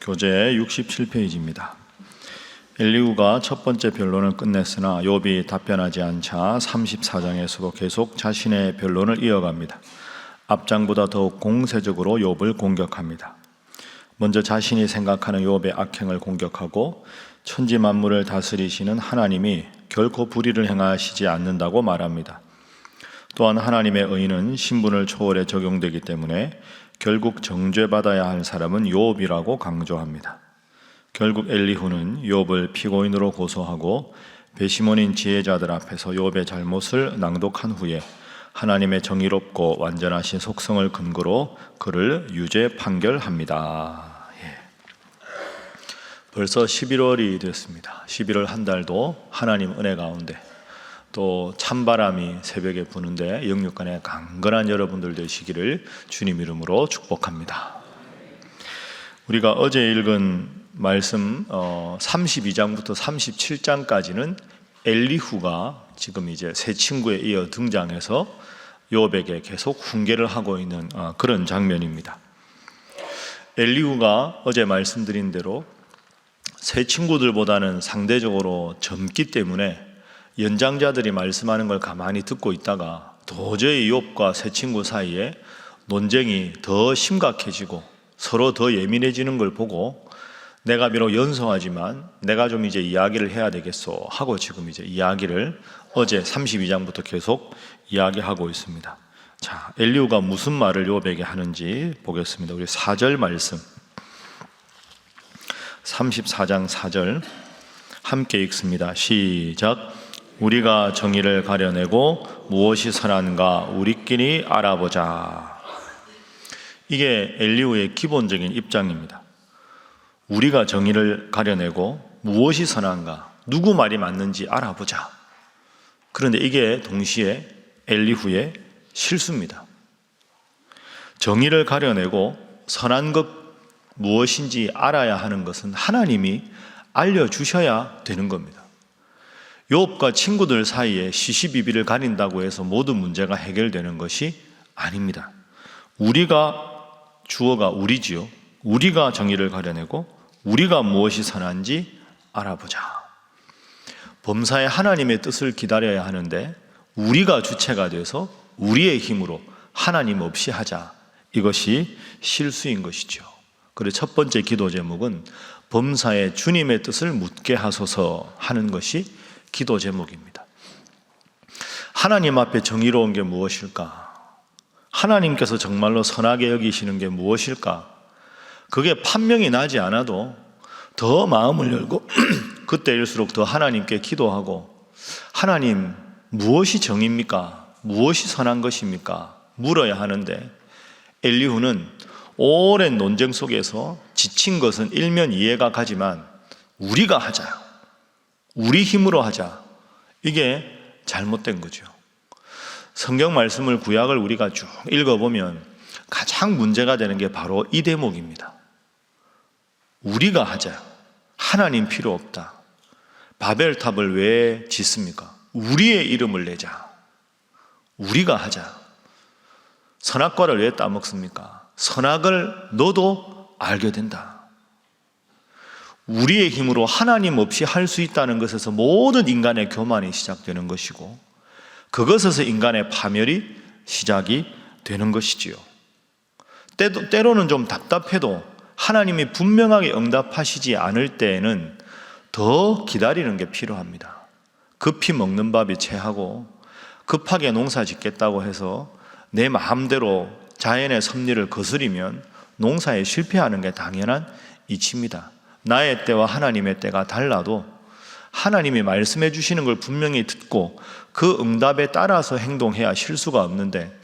교재 67페이지입니다. 엘리후가 첫 번째 변론을 끝냈으나 욥이 답변하지 않자 34장에서도 계속 자신의 변론을 이어갑니다. 앞장보다 더욱 공세적으로 욥을 공격합니다. 먼저 자신이 생각하는 욥의 악행을 공격하고 천지 만물을 다스리시는 하나님이 결코 불의를 행하시지 않는다고 말합니다. 또한 하나님의 의는 신분을 초월해 적용되기 때문에 결국 정죄받아야 할 사람은 욥이라고 강조합니다. 결국 엘리후는 욥을 피고인으로 고소하고 배심원인 지혜자들 앞에서 욥의 잘못을 낭독한 후에 하나님의 정의롭고 완전하신 속성을 근거로 그를 유죄 판결합니다. 벌써 11월이 됐습니다. 11월 한 달도 하나님 은혜 가운데 또 찬바람이 새벽에 부는데 영육간에 강건한 여러분들 되시기를 주님 이름으로 축복합니다. 우리가 어제 읽은 말씀 32장부터 37장까지는 엘리후가 지금 이제 새 친구에 이어 등장해서 욥에게 계속 훈계를 하고 있는 그런 장면입니다. 엘리후가 어제 말씀드린 대로 새 친구들보다는 상대적으로 젊기 때문에 연장자들이 말씀하는 걸 가만히 듣고 있다가 도저히 욥과 새 친구 사이에 논쟁이 더 심각해지고 서로 더 예민해지는 걸 보고 내가 비록 연소하지만 내가 좀 이제 이야기를 해야 되겠소 하고 지금 이제 이야기를 어제 32장부터 계속 이야기하고 있습니다. 자, 엘리후가 무슨 말을 욥에게 하는지 보겠습니다. 우리 4절 말씀 34장 4절 함께 읽습니다. 시작. 우리가 정의를 가려내고 무엇이 선한가 우리끼리 알아보자. 이게 엘리후의 기본적인 입장입니다. 우리가 정의를 가려내고 무엇이 선한가, 누구 말이 맞는지 알아보자. 그런데 이게 동시에 엘리후의 실수입니다. 정의를 가려내고 선한 것 무엇인지 알아야 하는 것은 하나님이 알려주셔야 되는 겁니다. 욥과 친구들 사이에 시시비비를 가린다고 해서 모든 문제가 해결되는 것이 아닙니다. 주어가 우리지요. 우리가 정의를 가려내고 우리가 무엇이 선한지 알아보자. 범사에 하나님의 뜻을 기다려야 하는데 우리가 주체가 돼서 우리의 힘으로 하나님 없이 하자. 이것이 실수인 것이죠. 그래서 첫 번째 기도 제목은 범사에 주님의 뜻을 묻게 하소서 하는 것이 기도 제목입니다. 하나님 앞에 정의로운 게 무엇일까? 하나님께서 정말로 선하게 여기시는 게 무엇일까? 그게 판명이 나지 않아도 더 마음을 열고 그때일수록 더 하나님께 기도하고 하나님 무엇이 정의입니까? 무엇이 선한 것입니까? 물어야 하는데 엘리후는 오랜 논쟁 속에서 지친 것은 일면 이해가 가지만 우리가 하자. 우리 힘으로 하자. 이게 잘못된 거죠. 성경 말씀을 구약을 우리가 쭉 읽어보면 가장 문제가 되는 게 바로 이 대목입니다. 우리가 하자. 하나님 필요 없다. 바벨탑을 왜 짓습니까? 우리의 이름을 내자. 우리가 하자. 선악과를 왜 따먹습니까? 선악을 너도 알게 된다. 우리의 힘으로 하나님 없이 할 수 있다는 것에서 모든 인간의 교만이 시작되는 것이고 그것에서 인간의 파멸이 시작이 되는 것이지요. 때로는 좀 답답해도 하나님이 분명하게 응답하시지 않을 때에는 더 기다리는 게 필요합니다. 급히 먹는 밥이 체하고 급하게 농사 짓겠다고 해서 내 마음대로 자연의 섭리를 거스리면 농사에 실패하는 게 당연한 이치입니다. 나의 때와 하나님의 때가 달라도 하나님이 말씀해 주시는 걸 분명히 듣고 그 응답에 따라서 행동해야 실수가 없는데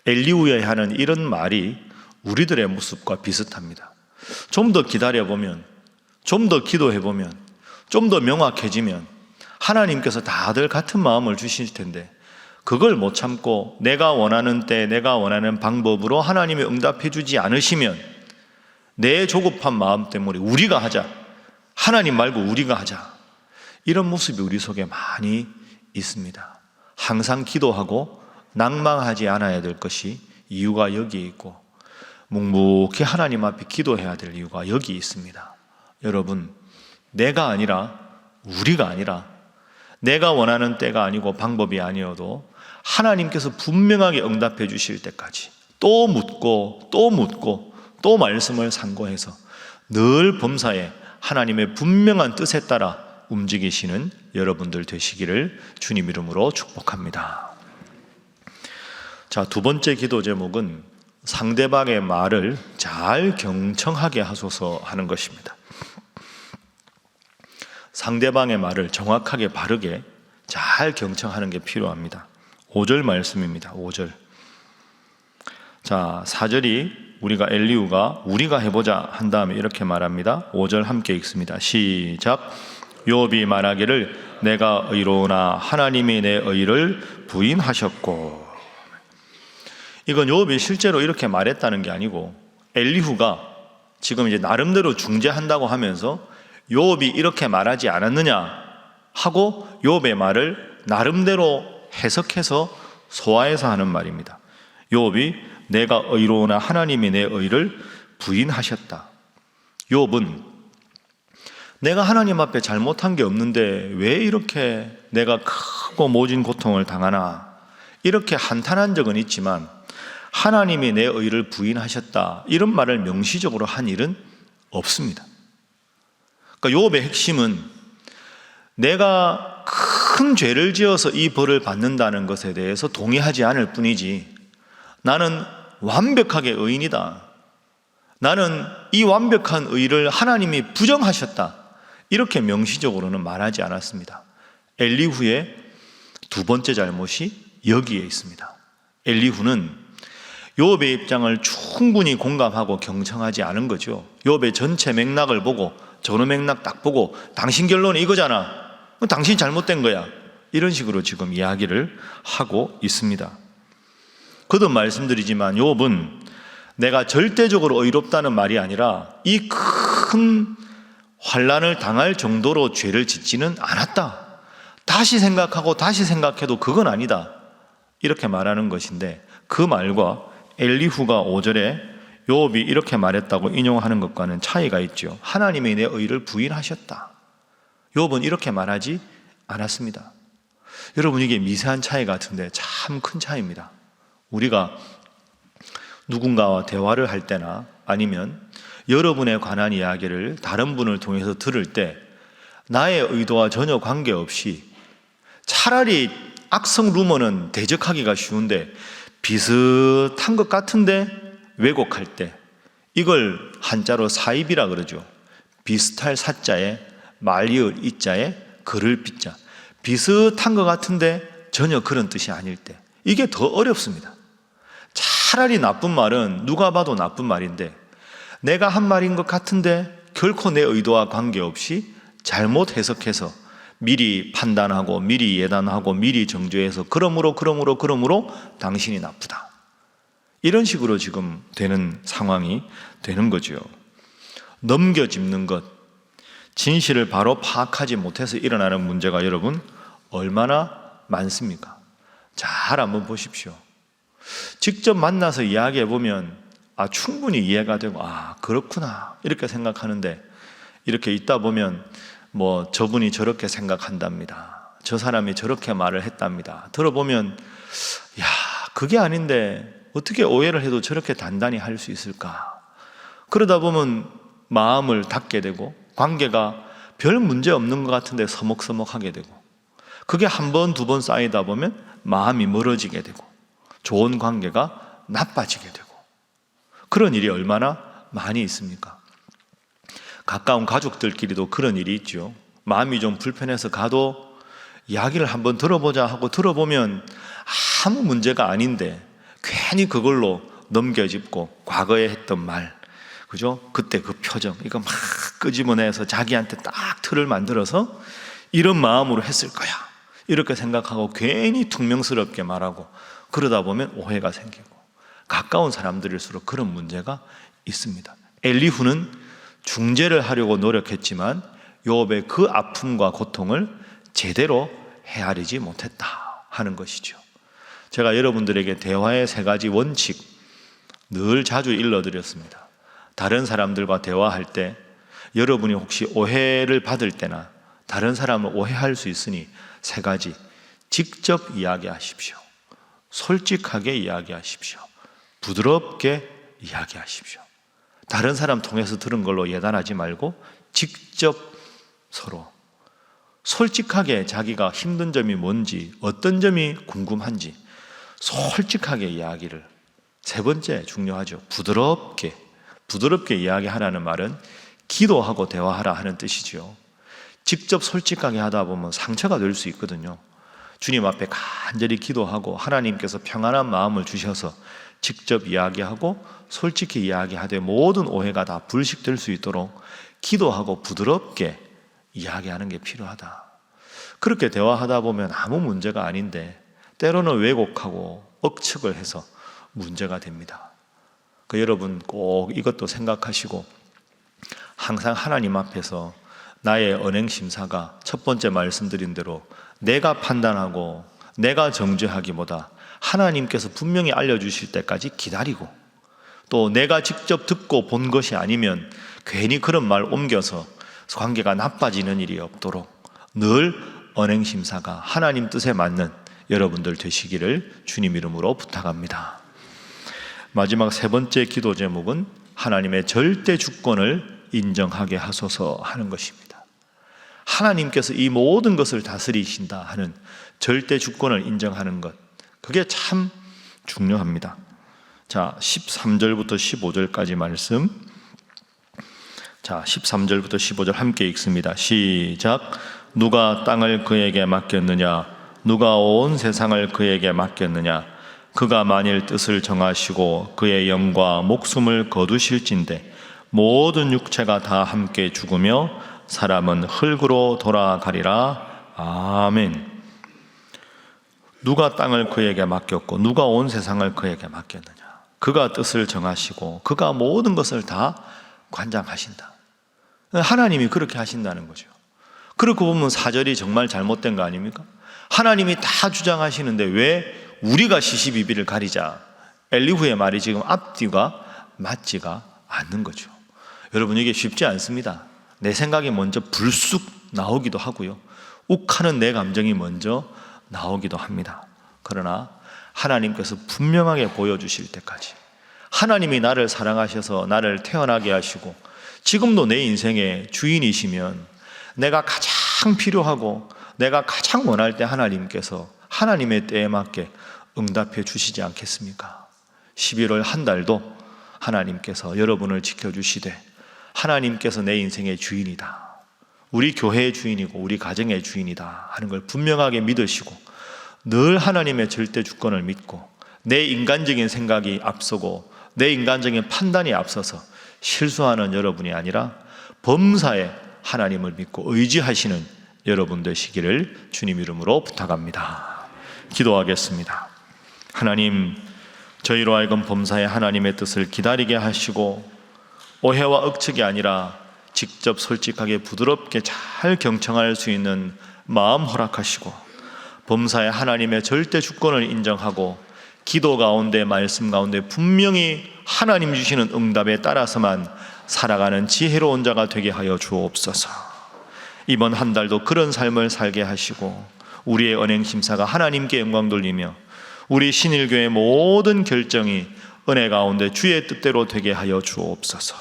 엘리후에 하는 이런 말이 우리들의 모습과 비슷합니다. 좀 더 기다려보면, 좀 더 기도해보면, 좀 더 명확해지면 하나님께서 다들 같은 마음을 주실 텐데 그걸 못 참고 내가 원하는 때, 내가 원하는 방법으로 하나님이 응답해 주지 않으시면 내 조급한 마음 때문에 우리가 하자. 하나님 말고 우리가 하자. 이런 모습이 우리 속에 많이 있습니다. 항상 기도하고 낭망하지 않아야 될 것이 이유가 여기에 있고 묵묵히 하나님 앞에 기도해야 될 이유가 여기 있습니다. 여러분, 내가 아니라, 우리가 아니라, 내가 원하는 때가 아니고 방법이 아니어도 하나님께서 분명하게 응답해 주실 때까지 또 묻고 또 묻고 또 말씀을 상고해서 늘 범사에 하나님의 분명한 뜻에 따라 움직이시는 여러분들 되시기를 주님 이름으로 축복합니다. 자, 두 번째 기도 제목은 상대방의 말을 잘 경청하게 하소서 하는 것입니다. 상대방의 말을 정확하게 바르게 잘 경청하는 게 필요합니다. 5절 말씀입니다. 5절. 자, 4절이 엘리후가 우리가 해보자 한 다음에 이렇게 말합니다. 5절 함께 읽습니다. 시작. 욥이 말하기를 내가 의로우나 하나님이 내 의를 부인하셨고. 이건 욥이 실제로 이렇게 말했다는 게 아니고 엘리후가 지금 이제 나름대로 중재한다고 하면서 욥이 이렇게 말하지 않았느냐 하고 욥의 말을 나름대로 해석해서 소화해서 하는 말입니다. 욥이 내가 의로우나 하나님이 내 의를 부인하셨다. 욥은 내가 하나님 앞에 잘못한 게 없는데 왜 이렇게 내가 크고 모진 고통을 당하나 이렇게 한탄한 적은 있지만 하나님이 내 의를 부인하셨다 이런 말을 명시적으로 한 일은 없습니다. 그러니까 욥의 핵심은 내가 큰 죄를 지어서 이 벌을 받는다는 것에 대해서 동의하지 않을 뿐이지 나는 완벽하게 의인이다. 나는 이 완벽한 의를 하나님이 부정하셨다. 이렇게 명시적으로는 말하지 않았습니다. 엘리후의 두 번째 잘못이 여기에 있습니다. 엘리후는 욥의 입장을 충분히 공감하고 경청하지 않은 거죠. 욥의 전체 맥락을 보고 전후 맥락 딱 보고 당신 결론은 이거잖아. 당신이 잘못된 거야. 이런 식으로 지금 이야기를 하고 있습니다. 거듭 말씀드리지만 욥은 내가 절대적으로 의롭다는 말이 아니라 이 큰 환난을 당할 정도로 죄를 짓지는 않았다. 다시 생각하고 다시 생각해도 그건 아니다. 이렇게 말하는 것인데 그 말과 엘리후가 5절에 욥이 이렇게 말했다고 인용하는 것과는 차이가 있죠. 하나님이 내 의를 부인하셨다. 욥은 이렇게 말하지 않았습니다. 여러분, 이게 미세한 차이 같은데 참 큰 차이입니다. 우리가 누군가와 대화를 할 때나 아니면 여러분에 관한 이야기를 다른 분을 통해서 들을 때 나의 의도와 전혀 관계없이 차라리 악성 루머는 대적하기가 쉬운데 비슷한 것 같은데 왜곡할 때 이걸 한자로 사입이라 그러죠. 비슷할 사자에 말리을 이자에 글을 빗자. 비슷한 것 같은데 전혀 그런 뜻이 아닐 때 이게 더 어렵습니다. 차라리 나쁜 말은 누가 봐도 나쁜 말인데 내가 한 말인 것 같은데 결코 내 의도와 관계없이 잘못 해석해서 미리 판단하고 미리 예단하고 미리 정죄해서 그러므로 당신이 나쁘다. 이런 식으로 지금 되는 상황이 되는 거죠. 넘겨짚는 것, 진실을 바로 파악하지 못해서 일어나는 문제가 여러분 얼마나 많습니까? 잘 한번 보십시오. 직접 만나서 이야기해 보면 충분히 이해가 되고 그렇구나 이렇게 생각하는데 이렇게 있다 보면 저분이 저렇게 생각한답니다. 저 사람이 저렇게 말을 했답니다. 들어보면 그게 아닌데 어떻게 오해를 해도 저렇게 단단히 할 수 있을까? 그러다 보면 마음을 닫게 되고 관계가 별 문제 없는 것 같은데 서먹서먹하게 되고 그게 한 번, 두 번 쌓이다 보면 마음이 멀어지게 되고 좋은 관계가 나빠지게 되고 그런 일이 얼마나 많이 있습니까? 가까운 가족들끼리도 그런 일이 있죠. 마음이 좀 불편해서 가도 이야기를 한번 들어보자 하고 들어보면 아무 문제가 아닌데 괜히 그걸로 넘겨짚고 과거에 했던 말, 그죠? 그때 그 표정 이거 막 끄집어내서 자기한테 딱 틀을 만들어서 이런 마음으로 했을 거야 이렇게 생각하고 괜히 퉁명스럽게 말하고 그러다 보면 오해가 생기고 가까운 사람들일수록 그런 문제가 있습니다. 엘리후는 중재를 하려고 노력했지만 욥의 그 아픔과 고통을 제대로 헤아리지 못했다 하는 것이죠. 제가 여러분들에게 대화의 3가지 원칙 늘 자주 일러드렸습니다. 다른 사람들과 대화할 때 여러분이 혹시 오해를 받을 때나 다른 사람을 오해할 수 있으니 세 가지. 직접 이야기하십시오. 솔직하게 이야기하십시오. 부드럽게 이야기하십시오. 다른 사람 통해서 들은 걸로 예단하지 말고 직접 서로 솔직하게 자기가 힘든 점이 뭔지, 어떤 점이 궁금한지 솔직하게 이야기를. 세 번째 중요하죠. 부드럽게 이야기하라는 말은 기도하고 대화하라 하는 뜻이죠. 직접 솔직하게 하다 보면 상처가 될 수 있거든요. 주님 앞에 간절히 기도하고 하나님께서 평안한 마음을 주셔서 직접 이야기하고 솔직히 이야기하되 모든 오해가 다 불식될 수 있도록 기도하고 부드럽게 이야기하는 게 필요하다. 그렇게 대화하다 보면 아무 문제가 아닌데 때로는 왜곡하고 억측을 해서 문제가 됩니다. 여러분 꼭 이것도 생각하시고 항상 하나님 앞에서 나의 언행심사가 첫 번째 말씀드린 대로 내가 판단하고 내가 정죄하기보다 하나님께서 분명히 알려주실 때까지 기다리고, 또 내가 직접 듣고 본 것이 아니면 괜히 그런 말 옮겨서 관계가 나빠지는 일이 없도록 늘 언행심사가 하나님 뜻에 맞는 여러분들 되시기를 주님 이름으로 부탁합니다. 마지막 세 번째 기도 제목은 하나님의 절대 주권을 인정하게 하소서 하는 것입니다. 하나님께서 이 모든 것을 다스리신다 하는 절대 주권을 인정하는 것, 그게 참 중요합니다. 자, 13절부터 15절까지 말씀. 자, 13절부터 15절 함께 읽습니다. 시작. 누가 땅을 그에게 맡겼느냐? 누가 온 세상을 그에게 맡겼느냐? 그가 만일 뜻을 정하시고 그의 영과 목숨을 거두실진대 모든 육체가 다 함께 죽으며 사람은 흙으로 돌아가리라. 아멘. 누가 땅을 그에게 맡겼고 누가 온 세상을 그에게 맡겼느냐? 그가 뜻을 정하시고 그가 모든 것을 다 관장하신다. 하나님이 그렇게 하신다는 거죠. 그렇게 보면 4절이 정말 잘못된 거 아닙니까? 하나님이 다 주장하시는데 왜 우리가 시시비비를 가리자? 엘리후의 말이 지금 앞뒤가 맞지가 않는 거죠. 여러분, 이게 쉽지 않습니다. 내 생각이 먼저 불쑥 나오기도 하고요, 욱하는 내 감정이 먼저 나오기도 합니다. 그러나 하나님께서 분명하게 보여주실 때까지, 하나님이 나를 사랑하셔서 나를 태어나게 하시고 지금도 내 인생의 주인이시면 내가 가장 필요하고 내가 가장 원할 때 하나님께서 하나님의 때에 맞게 응답해 주시지 않겠습니까? 11월 한 달도 하나님께서 여러분을 지켜주시되 하나님께서 내 인생의 주인이다, 우리 교회의 주인이고 우리 가정의 주인이다 하는 걸 분명하게 믿으시고 늘 하나님의 절대 주권을 믿고 내 인간적인 생각이 앞서고 내 인간적인 판단이 앞서서 실수하는 여러분이 아니라 범사에 하나님을 믿고 의지하시는 여러분 되시기를 주님 이름으로 부탁합니다. 기도하겠습니다. 하나님, 저희로 하여금 범사에 하나님의 뜻을 기다리게 하시고 오해와 억측이 아니라 직접 솔직하게 부드럽게 잘 경청할 수 있는 마음 허락하시고 범사에 하나님의 절대 주권을 인정하고 기도 가운데 말씀 가운데 분명히 하나님 주시는 응답에 따라서만 살아가는 지혜로운 자가 되게 하여 주옵소서. 이번 한 달도 그런 삶을 살게 하시고 우리의 언행심사가 하나님께 영광 돌리며 우리 신일교의 모든 결정이 은혜 가운데 주의 뜻대로 되게 하여 주옵소서.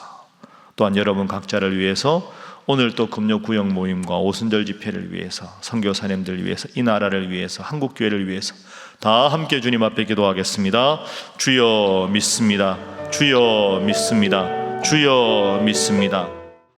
또한 여러분 각자를 위해서 오늘 또 금요 구역 모임과 오순절 집회를 위해서, 선교사님들 위해서, 이 나라를 위해서, 한국교회를 위해서 다 함께 주님 앞에 기도하겠습니다. 주여 믿습니다. 주여 믿습니다. 주여 믿습니다.